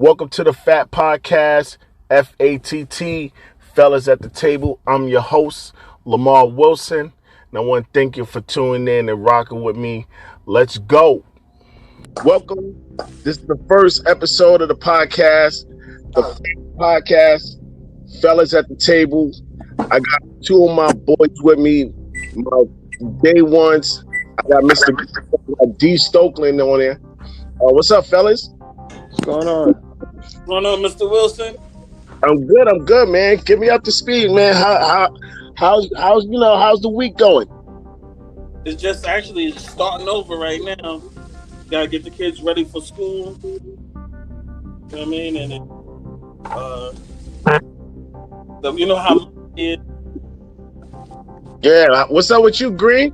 Welcome to the Fat Podcast, FATT, fellas at the table. I'm your host, Lemar Wilson, and I want to thank you for tuning in and rocking with me. Let's go. Welcome. This is the first episode of the podcast, the Fat Podcast, fellas at the table. I got two of my boys with me, my day ones. I got Mr. D. Stokeland on there. What's up, fellas? What's going on? What's going on, Mr. Wilson? I'm good, man. Get me up to speed, man. How's the week going? It's just actually starting over right now. Gotta get the kids ready for school. You know what I mean? And you know how it is. Yeah, what's up with you, Green?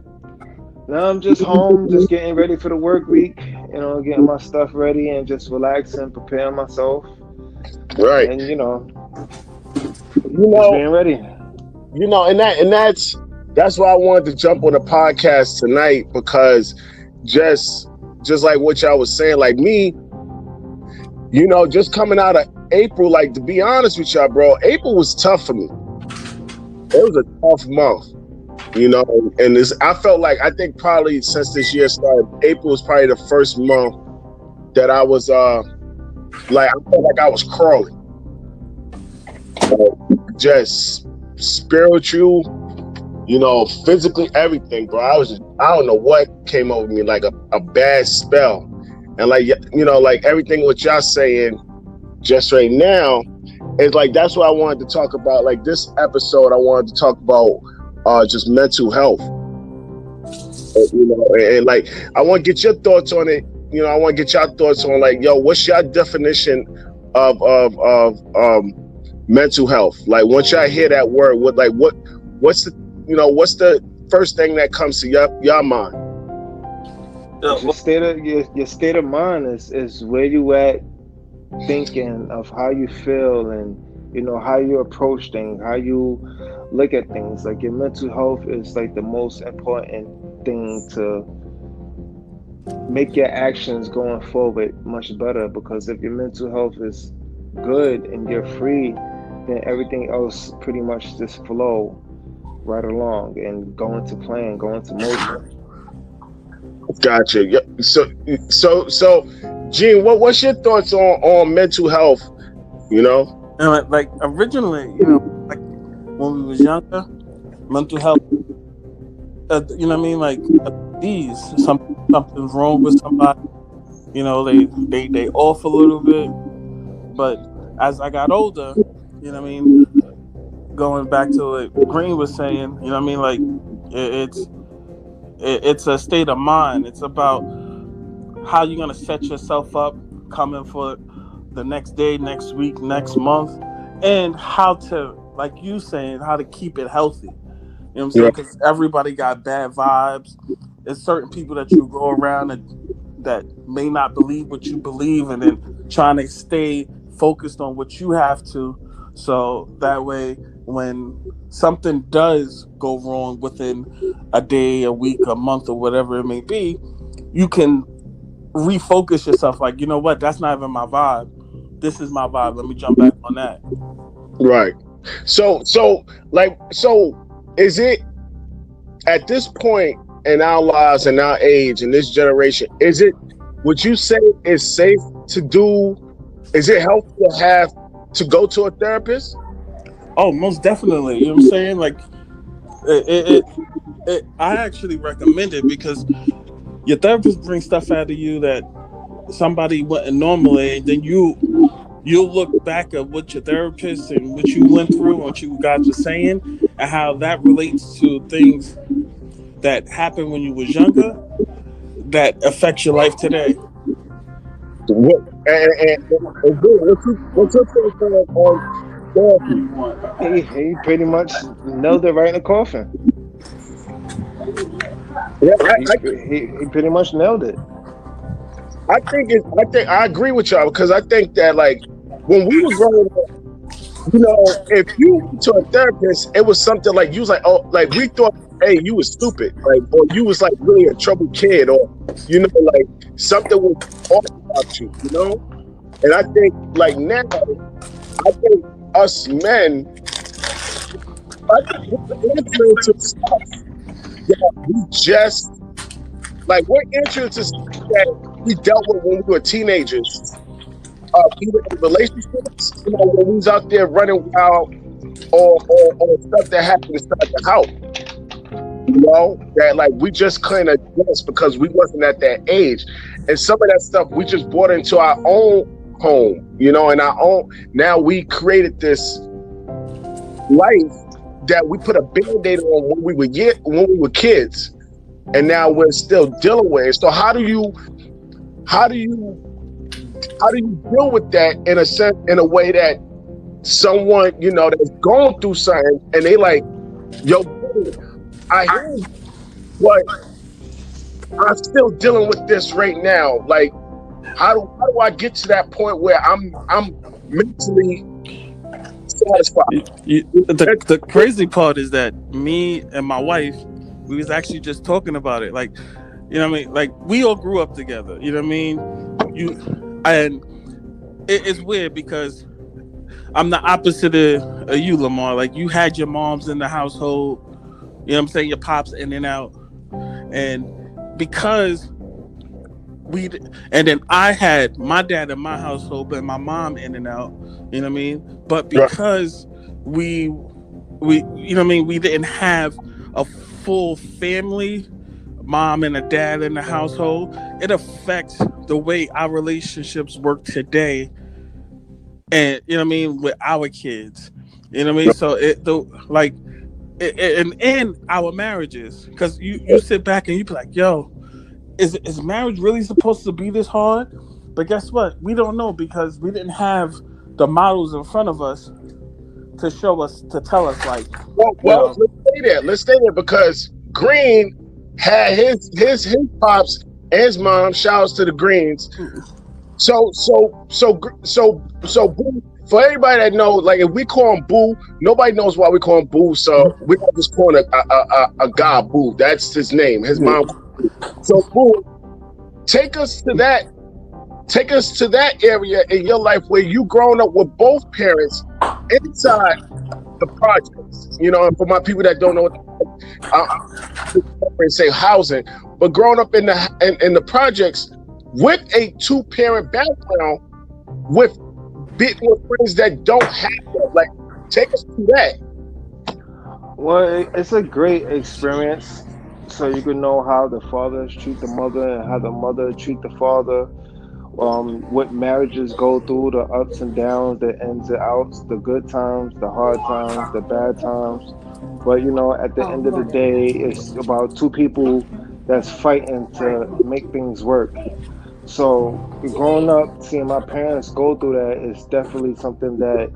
No, I'm just home, just getting ready for the work week. Getting my stuff ready and just relaxing, preparing myself. Right. And being ready. And that's why I wanted to jump on the podcast tonight, because just like what y'all was saying, like me, just coming out of April, like, to be honest with y'all, bro, April was tough for me. It was a tough month, and I felt like, I think probably since this year started, April was probably the first month that I was I felt like I was crawling. Just spiritual, physically, everything, bro. I don't know what came over me, like a bad spell. And like everything what y'all saying just right now is like, that's what I wanted to talk about. Like this episode, I wanted to talk about just mental health. And like, I want to get your thoughts on it. I want to get your thoughts on, like, what's your definition of mental health? Like, once y'all hear that word, what's the first thing that comes to your mind? Your state of mind is where you at, thinking of how you feel and how you approach things, how you look at things. Like, your mental health is like the most important thing to make your actions going forward much better, because if your mental health is good and you're free, then everything else pretty much just flow right along and go into plan, go into motion. Gotcha. Yeah. So, Gene, what's your thoughts on mental health? And like originally, like when we was younger, mental health. Like something's wrong with somebody. They off a little bit. But as I got older, going back to what Green was saying, like it's a state of mind. It's about how you're gonna set yourself up coming for the next day, next week, next month, and how to, like you saying, how to keep it healthy. You know what I'm saying? Because everybody got bad vibes. There's certain people that you go around that may not believe what you believe, and then trying to stay focused on what you have to. So that way, when something does go wrong within a day, a week, a month, or whatever it may be, you can refocus yourself. Like, you know what? That's not even my vibe. This is my vibe. Let me jump back on that. Right. So is it at this point in our lives and our age in this generation, would you say it's safe to do, is it healthy to have to go to a therapist? Oh, most definitely. You know what I'm saying? Like, I actually recommend it, because your therapist brings stuff out of you that somebody wouldn't normally, and then you'll look back at what your therapist and what you went through, what you guys were saying, and how that relates to things that happened when you was younger that affects your life today. What's your take on therapy? He pretty much nailed it right in the coffin. Yeah, he pretty much nailed it. I think I agree with y'all, because I think that, like, when we were growing up, if you went to a therapist, it was something like, you was like, oh, like, we thought, hey, you was stupid, like, or you was like really a troubled kid, or like something was off about you, And I think like now, I think us men, I think we're entering into stuff that we just like we're entering into stuff that we dealt with when we were teenagers. Either in relationships, when we was out there running wild, or stuff that happened inside the house. That like we just couldn't adjust because we wasn't at that age, and some of that stuff we just brought into our own home, and our own. Now we created this life that we put a band-aid on when we were kids, and now we're still dealing with it. So how do you deal with that in a sense, in a way that someone that's going through something and they like, yo, I hear you, but I'm still dealing with this right now. Like, how do I get to that point where I'm mentally satisfied? The crazy part is that me and my wife, we was actually just talking about it. Like, you know what I mean? Like, we all grew up together. You know what I mean? It's weird because I'm the opposite of you, Lamar. Like, you had your moms in the household. You know what I'm saying? Your pops in and out. And because and then I had my dad in my household, but my mom in and out. You know what I mean? But because we you know what I mean, we didn't have a full family, mom and a dad in the household, it affects the way our relationships work today. And you know what I mean, with our kids. You know what I mean? So in our marriages, because you sit back and you be like, yo, is marriage really supposed to be this hard? But guess what? We don't know because we didn't have the models in front of us to show us, to tell us like. Well, let's stay there because Green had his pops and his mom. Shouts to the Greens. So Boo, for everybody that knows, like if we call him Boo, nobody knows why we call him Boo. So we're not just calling a guy Boo. That's his name. His mom. So Boo, take us to that area in your life where you grown up with both parents inside the projects. And for my people that don't know, I say housing, but growing up in the projects with a 2-parent background, with friends that don't have that. Like, take us through that. Well, it's a great experience, so you can know how the fathers treat the mother and how the mother treat the father. What marriages go through, the ups and downs, the ins and outs, the good times, the hard times, the bad times. But at the end of the day, it's about two people that's fighting to make things work. So growing up, seeing my parents go through that is definitely something that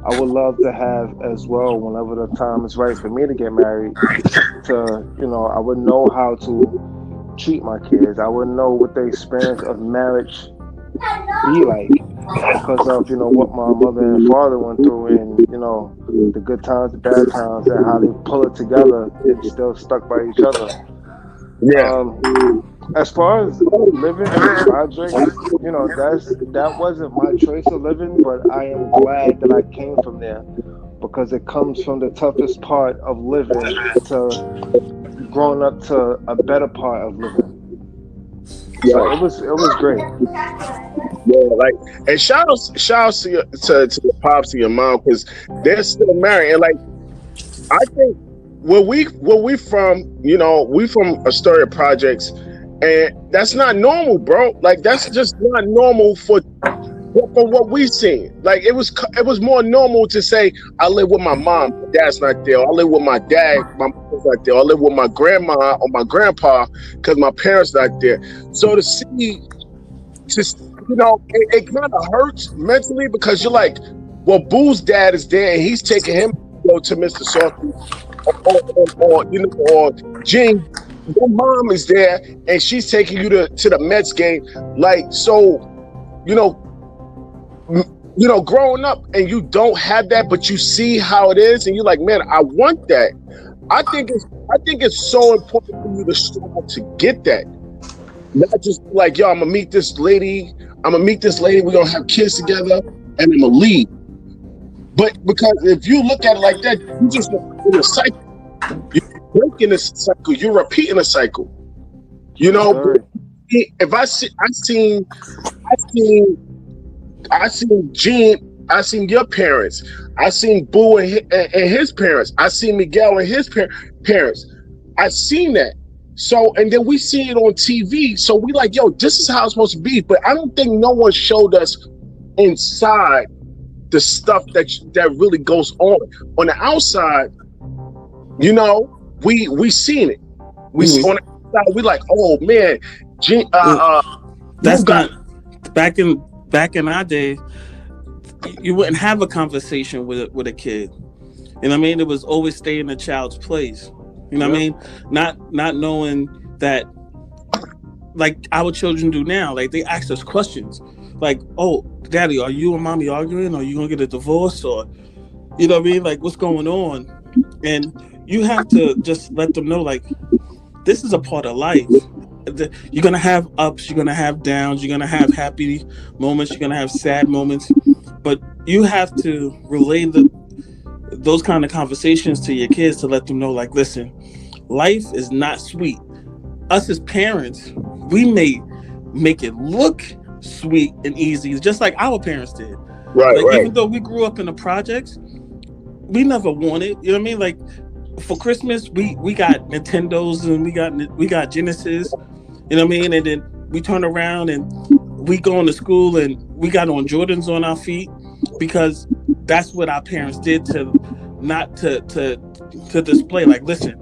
I would love to have as well whenever the time is right for me to get married. I would know how to treat my kids. I would know what the experience of marriage be like because of what my mother and father went through, and the good times, the bad times, and how they pull it together and still stuck by each other. As far as living in the projects, that wasn't my choice of living, but I am glad that I came from there because it comes from the toughest part of living to growing up to a better part of living. So it was great. And shout out to your pops and your mom because they're still married, and like I think where we from, we from Astoria projects, and that's not normal, bro. Like that's just not normal for what we seen. Like it was more normal to say I live with my mom, my dad's not there. Or I live with my dad, my mom's not there. Or I live with my grandma or my grandpa because my parents not there. So to see, it kind of hurts mentally because you're like, well, Boo's dad is there and he's taking him to Mr. Salty, or Gene, your mom is there and she's taking you to the Mets game. Like, so, growing up and you don't have that, but you see how it is and you're like, man, I want that. I think it's so important for you to strive to get that. Not just like, yo, I'm gonna meet this lady, I'm gonna meet this lady. We're gonna have kids together, and I'm gonna leave. But because if you look at it like that, you just in a cycle. You're breaking this cycle. You're repeating a cycle. You know, Sorry. if I seen Gene, I seen your parents, I seen Boo and his parents, I seen Miguel and his parents. I seen that. So, and then we see it on TV. So we like, yo, this is how it's supposed to be. But I don't think no one showed us inside the stuff that really goes on. On the outside, you know, we seen it. We on the outside, we like, oh man, that's not back in our day. You wouldn't have a conversation with a kid. You know what I mean? It was always stay in the child's place. You know what I mean? Not knowing that, like our children do now. Like they ask us questions, like, "Oh, Daddy, are you and Mommy arguing? Are you gonna get a divorce? Or, you know what I mean? Like, what's going on?" And you have to just let them know, like, this is a part of life. You're gonna have ups, you're gonna have downs, you're gonna have happy moments, you're gonna have sad moments, but you have to relay those kind of conversations to your kids to let them know, like, listen, life is not sweet. Us as parents, we may make it look sweet and easy, just like our parents did. Right. Even though we grew up in the projects, we never wanted, you know what I mean? Like for Christmas, we got Nintendos and we got Genesis, you know what I mean? And then we turn around and we go into school and we got on Jordans on our feet because that's what our parents did to display, like, listen,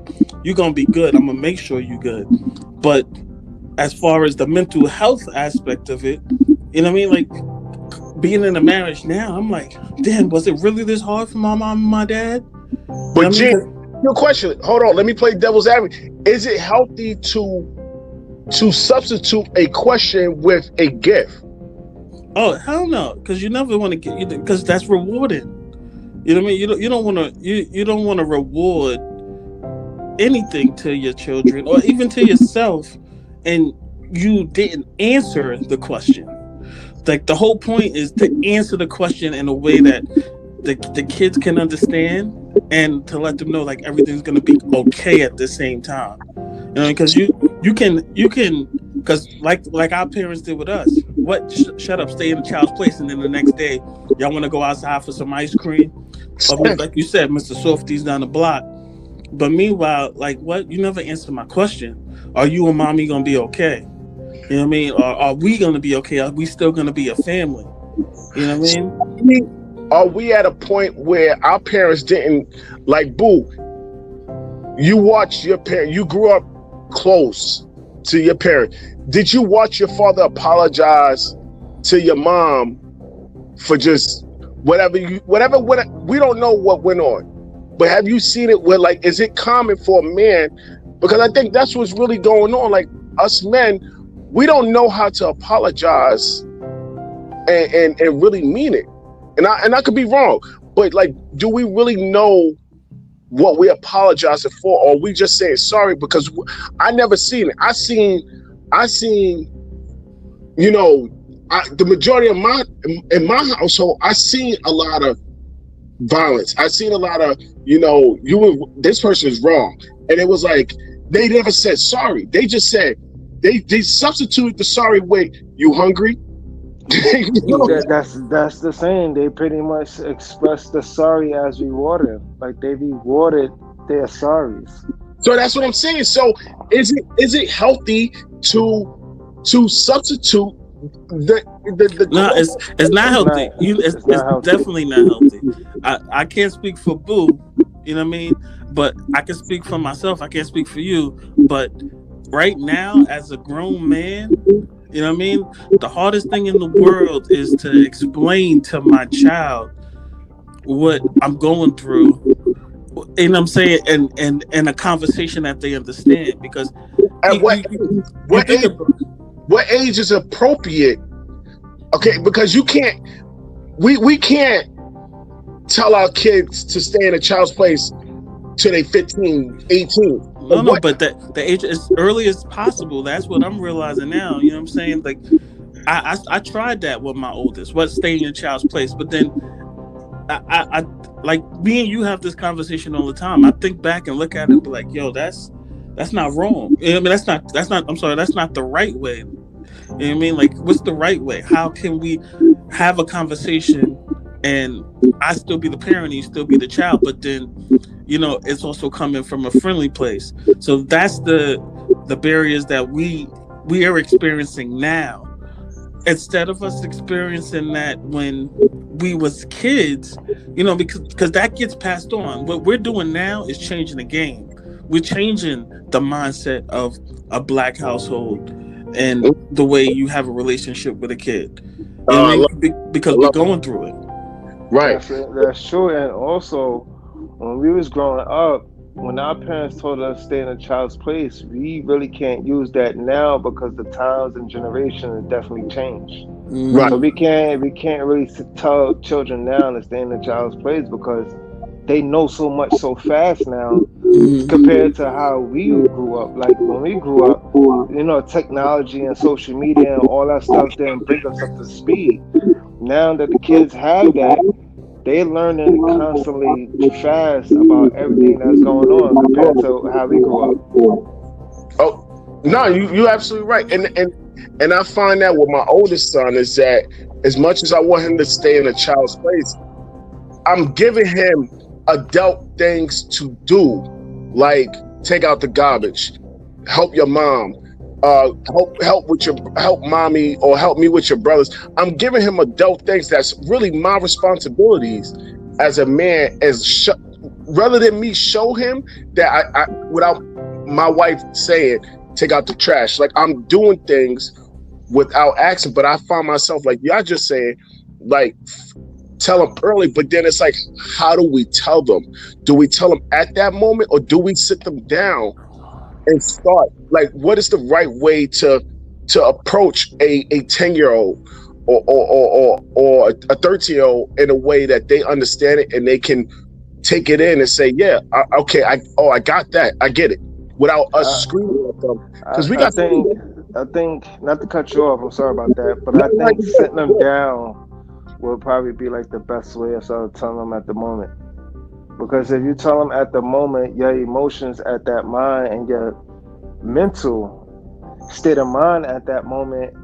you're gonna be good, I'm gonna make sure you're good. But as far as the mental health aspect of it, you know what I mean, like being in a marriage now, I'm like, damn, was it really this hard for my mom and my dad? But Jim, your question, hold on, let me play devil's advocate. Is it healthy to substitute a question with a gift? Oh, hell no, because you never want to get, because that's rewarding. You know what I mean? You don't want to reward anything to your children or even to yourself, and you didn't answer the question. Like the whole point is to answer the question in a way that the kids can understand, and to let them know like everything's gonna be okay at the same time. You know, because you can because like our parents did with us. What? Shut up, stay in the child's place, and then the next day, y'all want to go outside for some ice cream, or like you said, Mr. Softy's down the block. But meanwhile, like, what? You never answered my question. Are you and Mommy gonna be okay? You know what I mean? Or are we gonna be okay? Are we still gonna be a family? You know what I mean? Are we at a point where our parents didn't, like, Boo, you watched your parent, you grew up close to your parent. Did you watch your father apologize to your mom for just whatever, we don't know what went on, but have you seen it where, like, is it common for a man? Because I think that's what's really going on. Like, us men, we don't know how to apologize and really mean it. And I could be wrong, but like, do we really know what we apologizing for, or are we just saying sorry? Because I never seen it. I seen, you know, the majority of in my household, I seen a lot of violence. I seen a lot of, you know, this person is wrong, and it was like they never said sorry. They just said they substituted the sorry with, you hungry? That's the saying. They pretty much express the sorry as rewarded. Like they rewarded their sorries. So that's what I'm saying. So is it healthy to substitute the No, it's not healthy. It's definitely not healthy. I can't speak for Boo, you know what I mean? But I can speak for myself. I can't speak for you. But right now, as a grown man, you know what I mean? The hardest thing in the world is to explain to my child what I'm going through. You know what I'm saying? And a conversation that they understand. Because at what age is appropriate? Okay, because you can't, we can't tell our kids to stay in a child's place till they 15, 18. No, but the age as early as possible. That's what I'm realizing now. You know what I'm saying? Like, I tried that with my oldest. What stay in your child's place, but then I like me and you have this conversation all the time. I think back and look at it and be like, yo, that's not wrong. You know what I mean, that's not. I'm sorry, that's not the right way. You know what I mean? Like, what's the right way? How can we have a conversation and I still be the parent and you still be the child, but then, you know, it's also coming from a friendly place. So that's the barriers that we are experiencing now. Instead of us experiencing that when we was kids, you know, because that gets passed on. What we're doing now is changing the game. We're changing the mindset of a black household and the way you have a relationship with a kid. You know what I mean? Because we're going through it. Right. That's true. And also, when we was growing up, when our parents told us to stay in a child's place, we really can't use that now because the times and generation has definitely changed. Right. So we can't really tell children now to stay in a child's place because they know so much so fast now compared to how we grew up. Like when we grew up, you know, technology and social media and all that stuff didn't bring us up to speed. Now that the kids have that, they learning constantly fast about everything that's going on compared to how we grew up. Oh no, you absolutely right. And I find that with my oldest son is that as much as I want him to stay in a child's place, I'm giving him adult things to do, like take out the garbage, help your mom, help mommy, or help me with your brothers. I'm giving him adult things that's really my responsibilities as a man, rather than me show him that I without my wife saying take out the trash. Like I'm doing things without asking, but I find myself like y'all just saying, like tell them early, but then it's like, how do we tell them? Do we tell them at that moment, or do we sit them down and start? Like, what is the right way to approach a 10-year-old or a 13-year-old in a way that they understand it and they can take it in and say, yeah, okay, I got that, I get it, without us screaming at them. Because I think, not to cut you off, I'm sorry about that, but I think sitting them down will probably be like the best way of sort of telling them at the moment. Because if you tell them at the moment, your emotions at that mind and your mental state of mind at that moment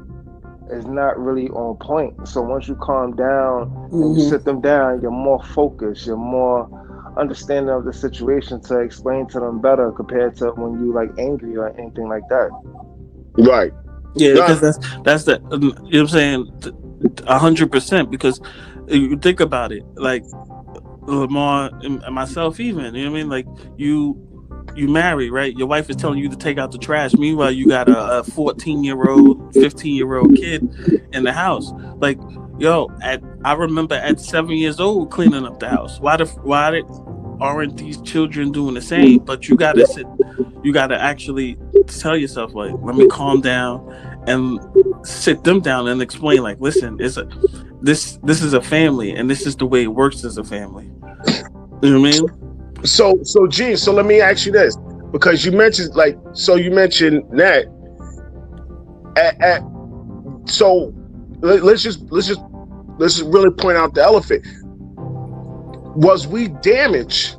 is not really on point. So once you calm down and you sit them down, you're more focused, you're more understanding of the situation to explain to them better compared to when you like angry or anything like that. Right. Yeah, because that's the you know what I'm saying, 100%. Because you think about it, like Lemar and myself, even, you know what I mean, like you marry, right? Your wife is telling you to take out the trash. Meanwhile, you got a 14-year-old, 15-year-old kid in the house. Like, yo, I remember at 7 years old cleaning up the house. Why aren't these children doing the same? But you gotta actually tell yourself, like, let me calm down and sit them down and explain, like, listen, this is a family and this is the way it works as a family. You know what I mean? So Gene, so let me ask you this, because you mentioned that so let's just really point out the elephant. Was we damaged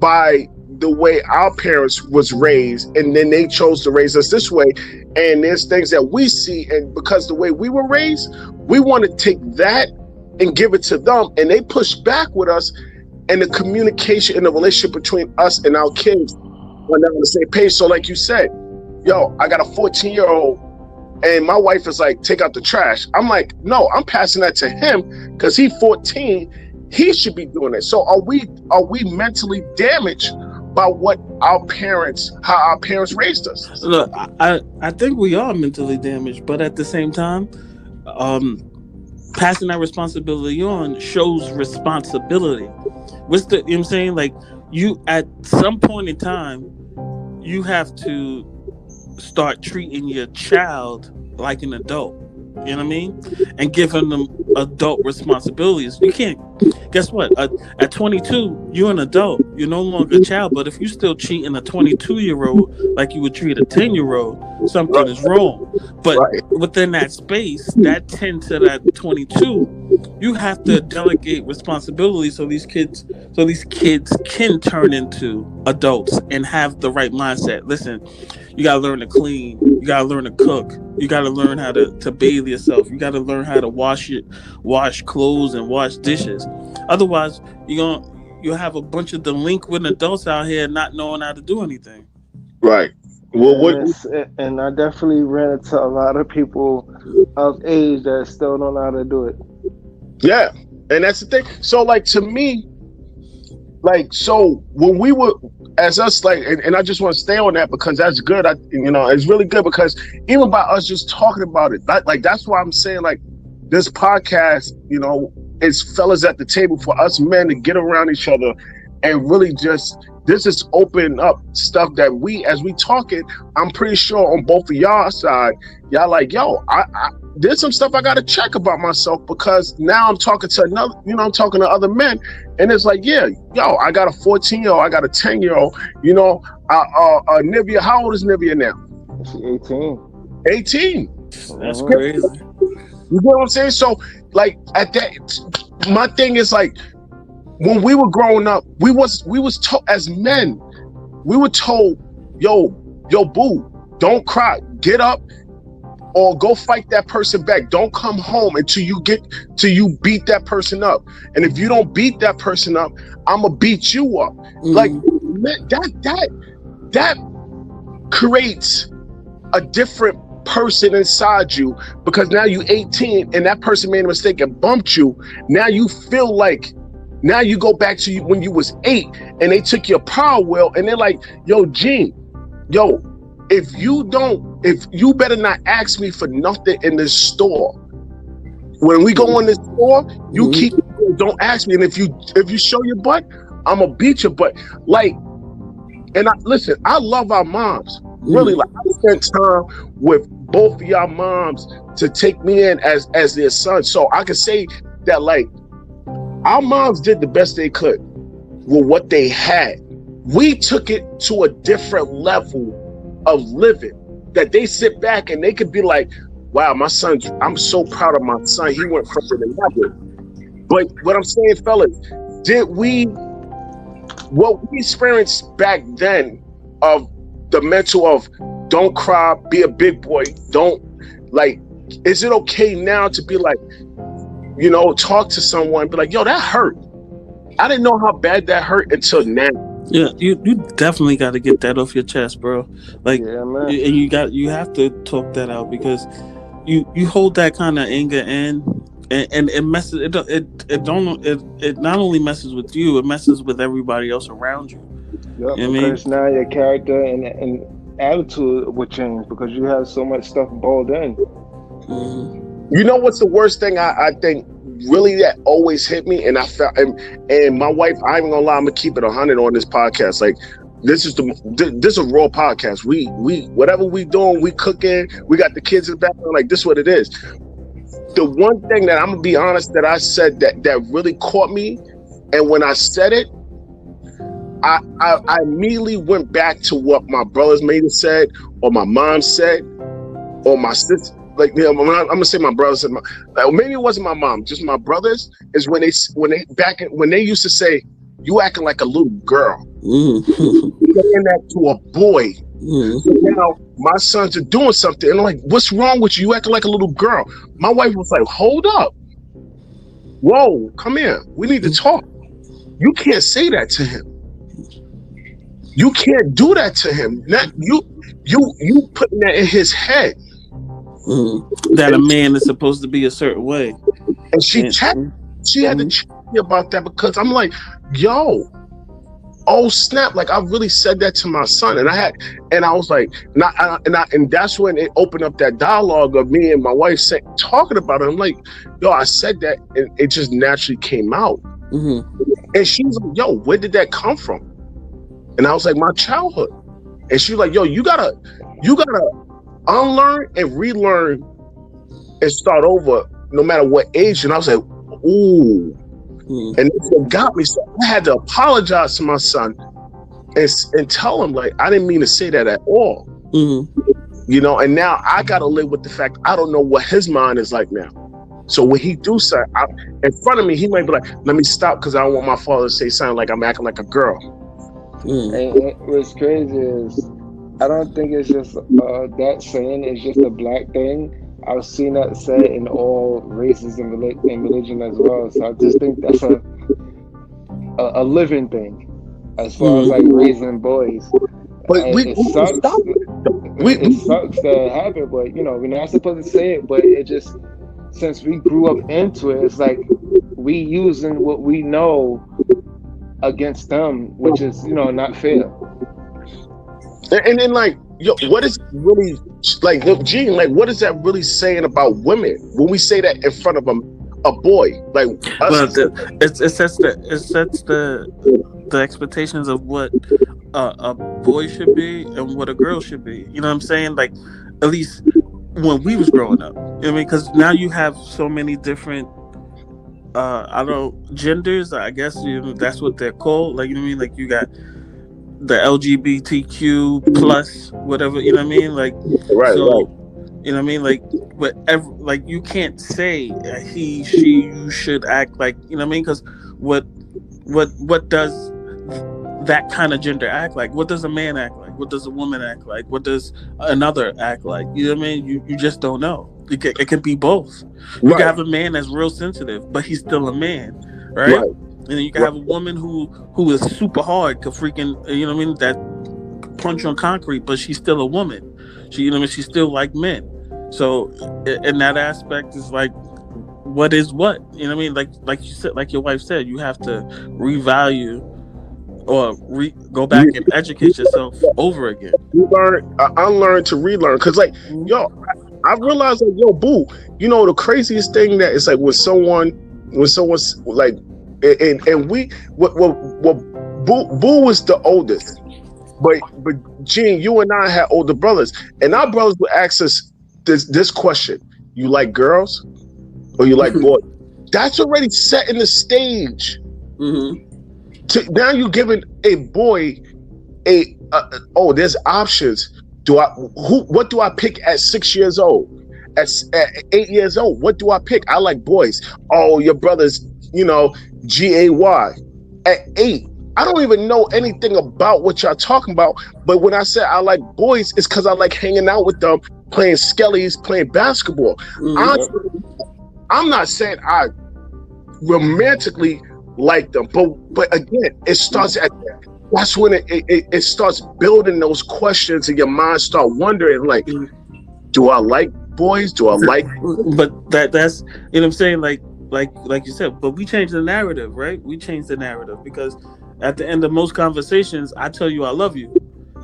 by the way our parents was raised, and then they chose to raise us this way, and there's things that we see, and because the way we were raised, we want to take that and give it to them, and they push back with us, and the communication and the relationship between us and our kids are not on the same page. So like you said, yo, I got a 14-year-old and my wife is like, take out the trash. I'm like, no, I'm passing that to him because he's 14. He should be doing it. So are we mentally damaged by how our parents raised us? Look, I think we are mentally damaged, but at the same time, passing that responsibility on shows responsibility. You know what I'm saying? Like, you, at some point in time, you have to start treating your child like an adult. You know what I mean? And giving them adult responsibilities. You can't Guess what? At 22, you're an adult. You're no longer a child. But if you still treating a 22-year-old like you would treat a 10-year-old, something Right, is wrong. But right, within that space, that 10 to that 22, you have to delegate responsibility so these kids can turn into adults and have the right mindset. Listen, you gotta learn to clean. You gotta learn to cook. You gotta learn how to bathe yourself. You gotta learn how to wash clothes and wash dishes. Otherwise, you'll have a bunch of delinquent adults out here not knowing how to do anything. right. Well, And and I definitely ran into a lot of people of age that still don't know how to do it. yeah, and that's the thing. So, like, to me, like, so when we were as us, like, and I just want to stay on that because that's good. It's really good because even by us just talking about it, like that's why I'm saying, like, this podcast, is fellas at the table for us men to get around each other and really just this is opening up stuff that as we talking, I'm pretty sure on both of y'all side, y'all like, yo, I there's some stuff I gotta check about myself because now I'm talking to I'm talking to other men, and it's like, yeah, yo, I got a 14-year-old, I got a 10-year-old, Nivea, how old is Nivea now? She's 18. 18. That's crazy. You know what I'm saying? So, like, at that, my thing is like, when we were growing up, we was told as men, we were told, yo, boo, don't cry, get up, or go fight that person back. Don't come home until you beat that person up. And if you don't beat that person up, I'ma beat you up. Mm-hmm. Like, man, that creates a different person inside you because now you 18 and that person made a mistake and bumped you. Now you feel like now you go back to when you was 8 and they took your power wheel and they're like, yo, Gene, if you better not ask me for nothing in this store. When we go in this store, you don't ask me. And if you show your butt, I'm gonna beat your butt. Like, and I love our moms. Really, like, I spent time with both of y'all moms to take me in as their son. So I can say that, like, our moms did the best they could with what they had. We took it to a different level of living that they sit back and they could be like, wow, I'm so proud of my son. He went from the level. But what I'm saying, fellas, what we experienced back then of the mental of don't cry, be a big boy, is it okay now to be like, talk to someone and be like, yo, that hurt. I didn't know how bad that hurt until now. Yeah, you definitely got to get that off your chest, bro. Like, yeah, man. And you have to talk that out because you hold that kind of anger in, and it messes. It not only messes with you, it messes with everybody else around you. Yep, because now your character and attitude will change because you have so much stuff balled in. Mm-hmm. You know what's the worst thing I think really that always hit me, and I felt, and my wife, I ain't even gonna lie, I'm gonna keep it 100 on this podcast. Like, this is a raw podcast. We whatever we doing, we cooking, we got the kids in the background. Like, this is what it is. The one thing that I'm gonna be honest that I said that really caught me, and when I said it, I immediately went back to what my brothers may have said, or my mom said, or my sister. Like, I'm gonna say my brothers and maybe it wasn't my mom, just my brothers. Is when they used to say, "You acting like a little girl," saying that to a boy. So now my sons are doing something, and I'm like, "What's wrong with you? You acting like a little girl." My wife was like, "Hold up, whoa, come here. We need to talk. You can't say that to him. You can't do that to him. Not you putting that in his head." That a man is supposed to be a certain way. And she had to chat me about that because I'm like, yo, oh snap! Like, I really said that to my son, and I was like, and that's when it opened up that dialogue of me and my wife talking about it. I'm like, yo, I said that, and it just naturally came out. And she was like, yo, where did that come from? And I was like, my childhood. And she was like, yo, you gotta unlearn and relearn and start over no matter what age. And I was like, ooh. And that's what got me. So I had to apologize to my son and tell him, like, I didn't mean to say that at all. You know, and now I got to live with the fact I don't know what his mind is like now. So when he do something in front of me, he might be like, let me stop because I don't want my father to say something like I'm acting like a girl. And what's crazy is I don't think it's just that saying is just a black thing. I've seen that said in all races and religion as well. So I just think that's a living thing as far as like raising boys. But it sucks. It sucks to happen, but you know we're not supposed to say it. But it just since we grew up into it, it's like we using what we know against them, which is not fair. And then like, yo, what is really like, Gene? Like, what is that really saying about women when we say that in front of a boy? Like, it sets the expectations of what a boy should be and what a girl should be. You know what I'm saying? Like, at least when we was growing up. You know what I mean? Because now you have so many different, I don't know, genders. I guess that's what they're called. Like, you know what I mean? Like, you got the LGBTQ plus whatever. You know what I mean? Like, right. You know what I mean? Like, whatever. Like, you can't say he, she, you should act like. You know what I mean? Because what does that kind of gender act like? What does a man act like? What does a woman act like? What does another act like? You know what I mean? You just don't know. It can be both. You can have a man that's real sensitive, but he's still a man, right? And then you can have a woman who is super hard, could freaking, you know what I mean, that punch on concrete, but she's still a woman. She, you know what I mean, she's still like men. So in that aspect is like, what is what? You know what I mean? Like you said, like your wife said, you have to revalue or go back and educate yourself over again. Unlearn to relearn. Cause like, yo, I realized like, yo, boo, you know, the craziest thing that is like when someone's like, and we, boo was the oldest, but Gene, you and I had older brothers, and our brothers would ask us this question: you like girls or you like boys? That's already setting the stage. Now you're giving a boy there's options. What do I pick at 6 years old? At 8 years old, what do I pick? I like boys. Oh, your brother's, GAY. At 8, I don't even know anything about what y'all talking about. But when I say I like boys, it's because I like hanging out with them, playing skellies, playing basketball. I'm not saying I romantically like them, but again, it starts at that's when it starts building those questions and your mind start wondering, like, do I like boys? Do I like? But that's you know what I'm saying, like you said. But we changed the narrative, right? We changed the narrative because at the end of most conversations, I tell you I love you,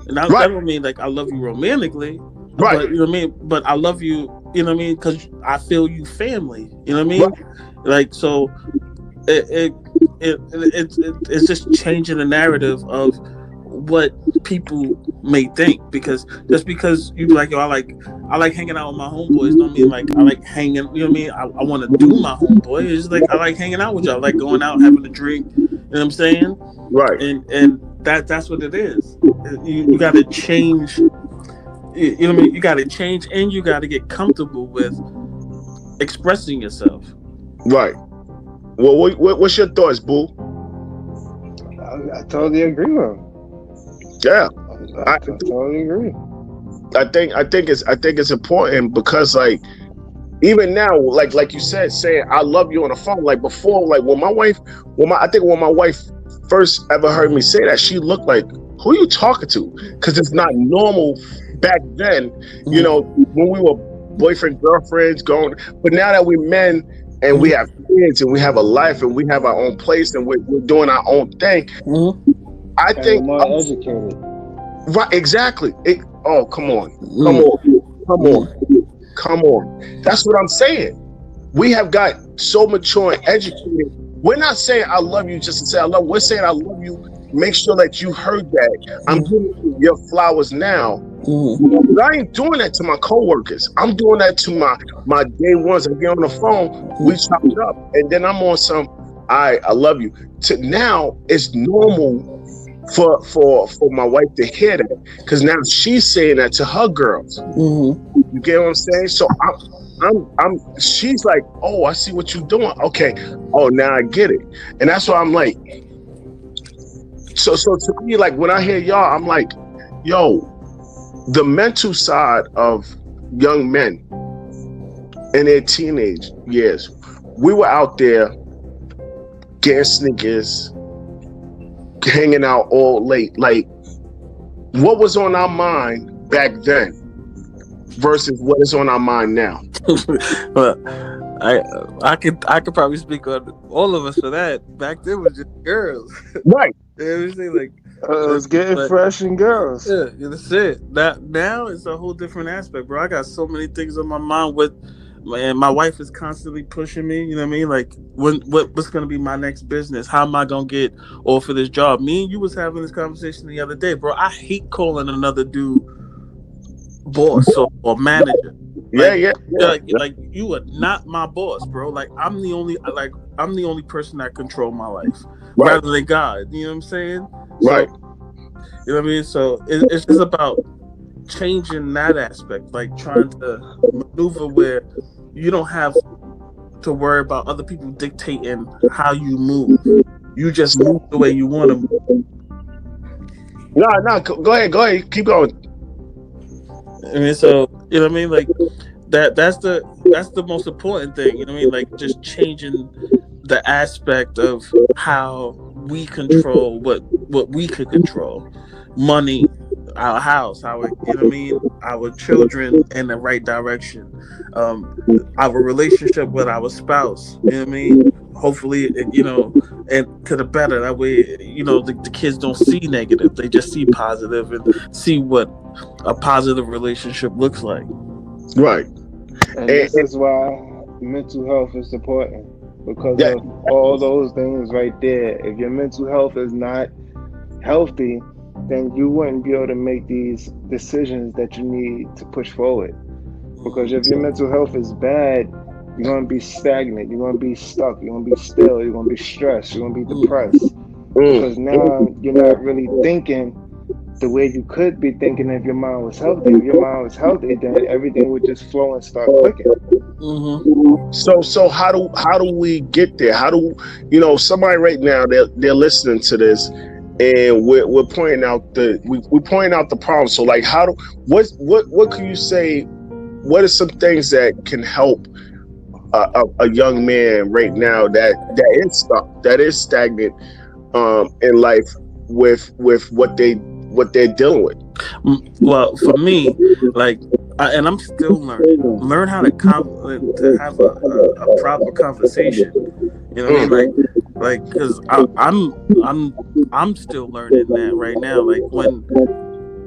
and that don't mean like I love you romantically, right? But, you know what I mean? But I love you, you know what I mean? Because I feel you family, you know what I mean? Right. Like so. It's just changing the narrative of what people may think, because just because you be like, yo, I like hanging out with my homeboys don't mean like I like hanging, you know what I mean? I want to do my homeboy. It's like I like hanging out with y'all, I like going out having a drink, you know what I'm saying? Right. And that's what it is. You got to change, you know what I mean? You got to change, and you got to get comfortable with expressing yourself. Right. Well, what's your thoughts, boo? I totally agree with him. Yeah, I totally agree. I think it's important because like even now, like you said, saying I love you on the phone. Like before, like when my wife first ever heard me say that, she looked like, who are you talking to? Because it's not normal back then. You know, when we were boyfriend, girlfriends, going. But now that we're men. And we have kids, and we have a life, and we have our own place, and we're doing our own thing. I think more educated. Right, exactly. Come on. That's what I'm saying. We have got so mature and educated. We're not saying I love you just to say I love you. We're saying I love you. Make sure that you heard that. I'm giving you your flowers now. But I ain't doing that to my coworkers. I'm doing that to my day ones. I get on the phone, we chop it up, and then I'm on some. I love you. To now, it's normal for my wife to hear that, because now she's saying that to her girls. You get what I'm saying? So she's like, oh, I see what you're doing. Okay, oh, now I get it. And that's why I'm like, so to me, like when I hear y'all, I'm like, yo, the mental side of young men in their teenage years, we were out there getting sneakers, hanging out all late. Like, what was on our mind back then versus what is on our mind now? But I could probably speak on all of us for that. Back then was just girls. Right. Everything like It was getting fresh and girls. Yeah, that's it. That now it's a whole different aspect, bro. I got so many things on my mind with. And my wife is constantly pushing me, you know what I mean? Like, what's going to be my next business? How am I going to get offered this job? Me and you was having this conversation the other day, bro. I hate calling another dude boss or manager. Yeah. Like you are not my boss, bro. Like, I'm the only person that control my life, right, rather than God. You know what I'm saying? Right. So, you know what I mean? So it's just about changing that aspect, like trying to maneuver where you don't have to worry about other people dictating how you move. You just move the way you want to move. No, go ahead, keep going. I mean, so you know what I mean, like that's the most important thing. You know what I mean, like just changing the aspect of how we control what we could control, money, our house, our, you know what I mean, our children in the right direction, our relationship with our spouse, you know what I mean, hopefully, you know, and to the better, that way, you know, the kids don't see negative, they just see positive and see what a positive relationship looks like. Right. And this is why mental health is important, because of all those things right there. If your mental health is not healthy, then you wouldn't be able to make these decisions that you need to push forward. Because if your mental health is bad, you're going to be stagnant, you're going to be stuck, you're going to be still, you're going to be stressed, you're going to be depressed. Because now you're not really thinking the way you could be thinking if your mind was healthy. If your mind was healthy, then everything would just flow and start clicking. So how do we get there? How do, you know, somebody right now, they're listening to this, and we're pointing out we're pointing out the problem. So like, what can you say? What are some things that can help a young man right now that is stuck, that is stagnant in life with what they're dealing with? Well, for me, like, and I'm still learn how to have a proper conversation. You know what I mean? Like, because I'm still learning that right now. Like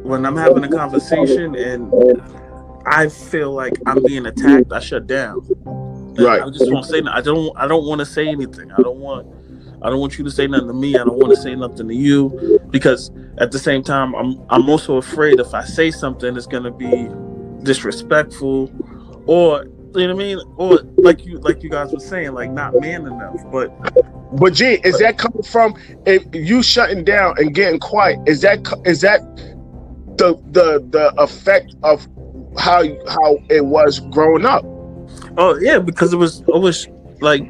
when I'm having a conversation and I feel like I'm being attacked, I shut down. Right. I just won't say nothing. I don't want to say anything. I don't want you to say nothing to me. I don't want to say nothing to you, because at the same time, I'm also afraid if I say something, it's gonna be disrespectful, or you know what I mean, or like you guys were saying, like not man enough. But G, is that coming from you shutting down and getting quiet? Is that the effect of how it was growing up? Oh yeah, because it was like,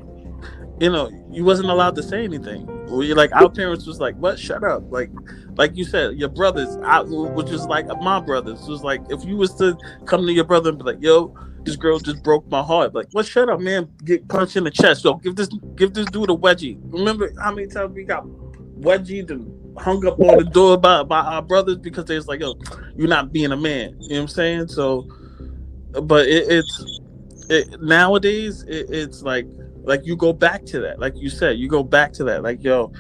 you know, you wasn't allowed to say anything. Like our parents was like, "What? Shut up!" Like you said, your brothers, which is like my brothers, was like, if you was to come to your brother and be like, "Yo, this girl just broke my heart," like, "What? Shut up, man!" Get punched in the chest. Yo, give this dude a wedgie. Remember how many times we got wedgied and hung up on the door by our brothers because they was like, "Yo, you're not being a man." You know what I'm saying? So, but it's nowadays it's like you go back to that, like you said, you go back to that, like, yo,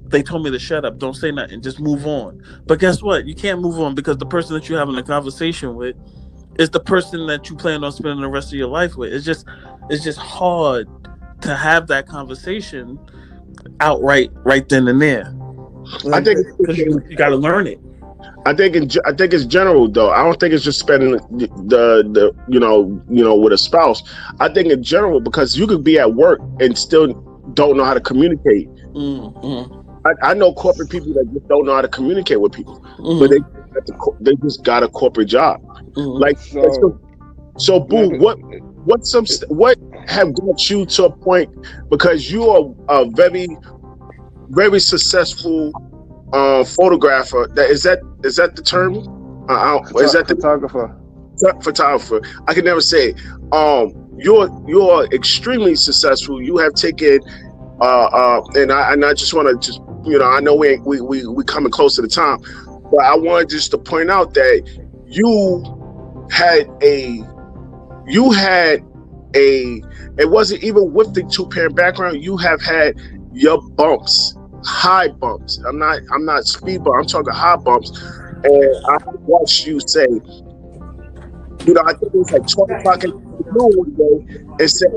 they told me to shut up, don't say nothing, just move on. But guess what? You can't move on, because the person that you're having a conversation with is the person that you plan on spending the rest of your life with. It's just hard to have that conversation outright right then and there. I think because you got to learn it. I think it's general though. I don't think it's just spending the you know with a spouse. I think in general, because you could be at work and still don't know how to communicate. Mm-hmm. I know corporate people that just don't know how to communicate with people, but Mm-hmm. they just got a corporate job. Mm-hmm. Like so, Boo, what have got you to a point, because you are a very, very successful photographer. Is that the term? Is that the photographer? photographer? I can never say it. You're extremely successful. You have taken and I just want to just, I know we coming close to the time, but I wanted just to point out that you had a it wasn't even with the 2-parent background. You have had your bumps, high bumps. I'm not speed bump. I'm talking high bumps. And I watched you say, I think it was like 12 o'clock in the afternoon one day, and said,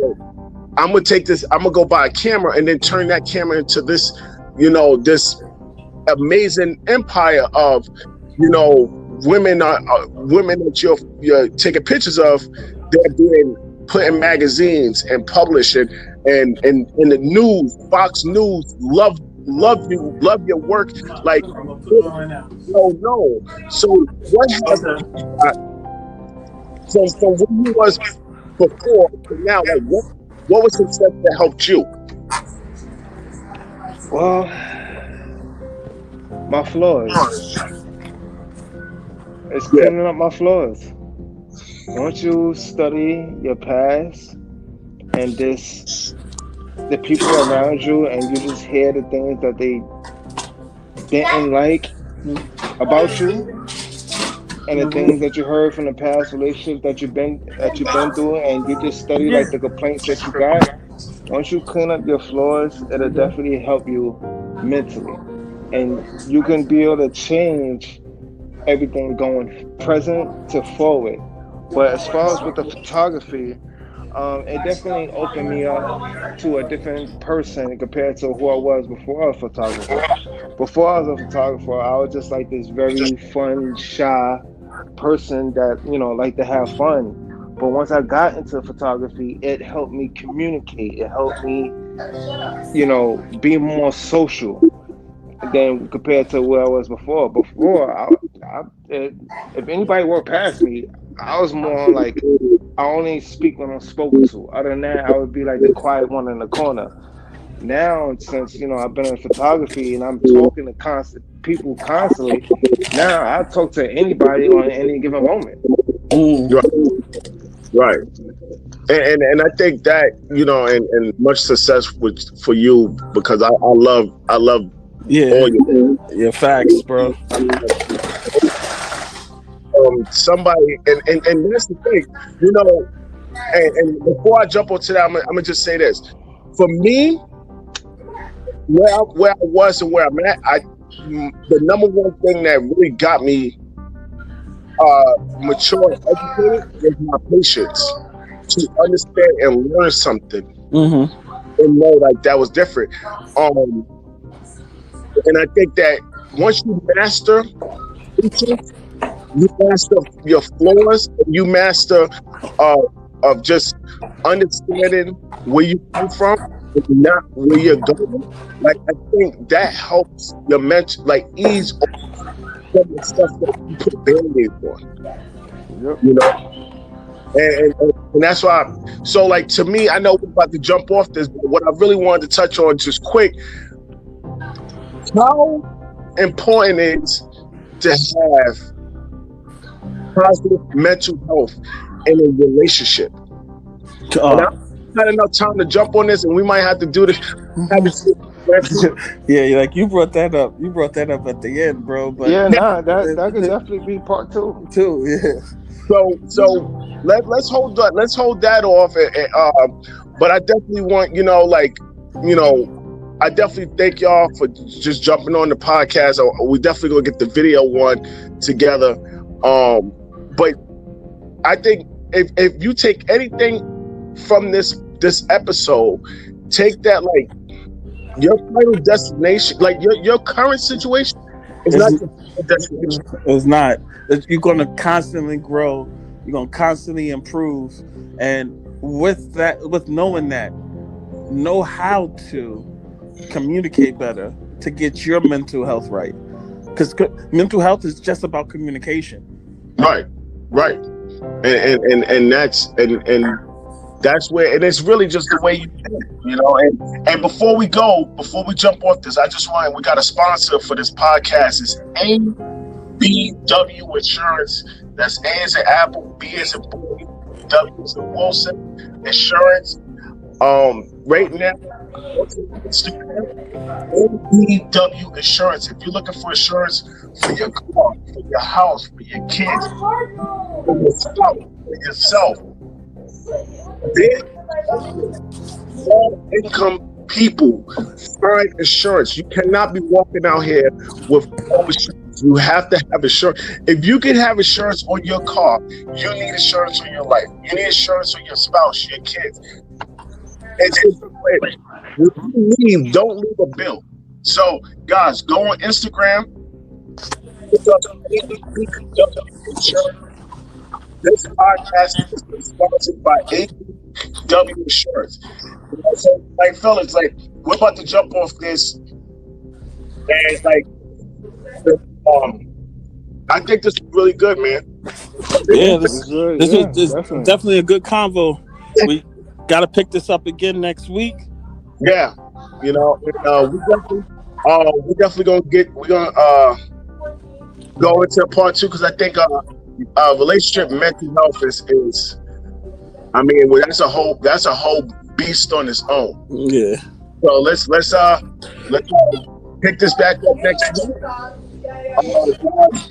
I'm gonna go buy a camera and then turn that camera into this, this amazing empire of, women that you're taking pictures of. They're being put in magazines and published, and in the news. Fox News love you, love your work. Like, no. So what has from where you was before to now? Like, what was success that helped you? Well, my flaws. It's cleaning up my flaws. Once you study your past and the people around you, and you just hear the things that they didn't like about you, and the things that you heard from the past relationships that you've been through, and you just study like the complaints that you got. Once you clean up your flaws, it'll definitely help you mentally, and you can be able to change everything going present to forward. But as far as with the photography, it definitely opened me up to a different person compared to who I was before I was a photographer. Before I was a photographer, I was just like this very fun, shy person that, like to have fun. But once I got into photography, it helped me communicate. It helped me, be more social than compared to where I was before. If anybody walked past me, I was more like, I only speak when I'm spoken to. Other than that, I would be like the quiet one in the corner. Now, since I've been in photography and I'm talking to people constantly, now I talk to anybody on any given moment. Right. And I think that, and much success for you, because I love all your facts, bro. Somebody, and that's the thing, and before I jump onto that, I'm gonna just say this. For me, where I was and where I'm at, the number one thing that really got me mature and educated is my patience to understand and learn something, and know like that was different. And I think that once you master patience, you master your flaws, and you master of just understanding where you come from and not where you're going. Like, I think that helps your mental, like, ease some of the stuff that you put band-aids on. And that's why. So, like, to me, I know we're about to jump off this, but what I really wanted to touch on just quick: how important it is to have positive mental health in a relationship. And I've had enough time to jump on this, and we might have to do this. Yeah, like you brought that up. You brought that up at the end, bro. But that could definitely be part two. Yeah. So let's hold that off. But I definitely want, I definitely thank y'all for just jumping on the podcast. We definitely gonna get the video one together. But I think if you take anything from this episode, take that, like, your final destination, like your current situation is not your destination. It's not. You're gonna constantly grow. You're gonna constantly improve, and with knowing that, know how to communicate better to get your mental health right. Because mental health is just about communication. Right. And that's where, and it's really just the way you think, you know. And before we jump off this, we got a sponsor for this podcast. It's ABW Insurance. That's A as in Apple, B as in Boy, W as in Wilson Insurance. Right now, what's Instagram? ABW Insurance. If you're looking for insurance for your car, for your house, for your kids, for yourself, big low income people find insurance. You cannot be walking out here with no insurance. You have to have insurance. If you can have insurance on your car, you need insurance on your life. You need insurance on your spouse, your kids. It's when you leave, don't leave a bill. So, guys, go on Instagram. This podcast is sponsored by ABW Insurance. So, like, fellas, like, we're about to jump off this, and like, I think this is really good, man. Yeah, this is definitely a good convo. We got to pick this up again next week. Yeah, you know, we're definitely gonna go into part 2, because I think relationship mental health is I mean, well, that's a whole beast on its own. Yeah. So let's pick this back up next week.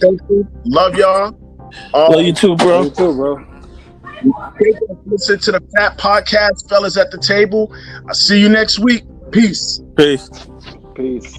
Thank you. Love y'all. Love you too, bro. You too, bro. Listen to the Fat Podcast, fellas at the table. I'll see you next week. Peace. Peace. Peace.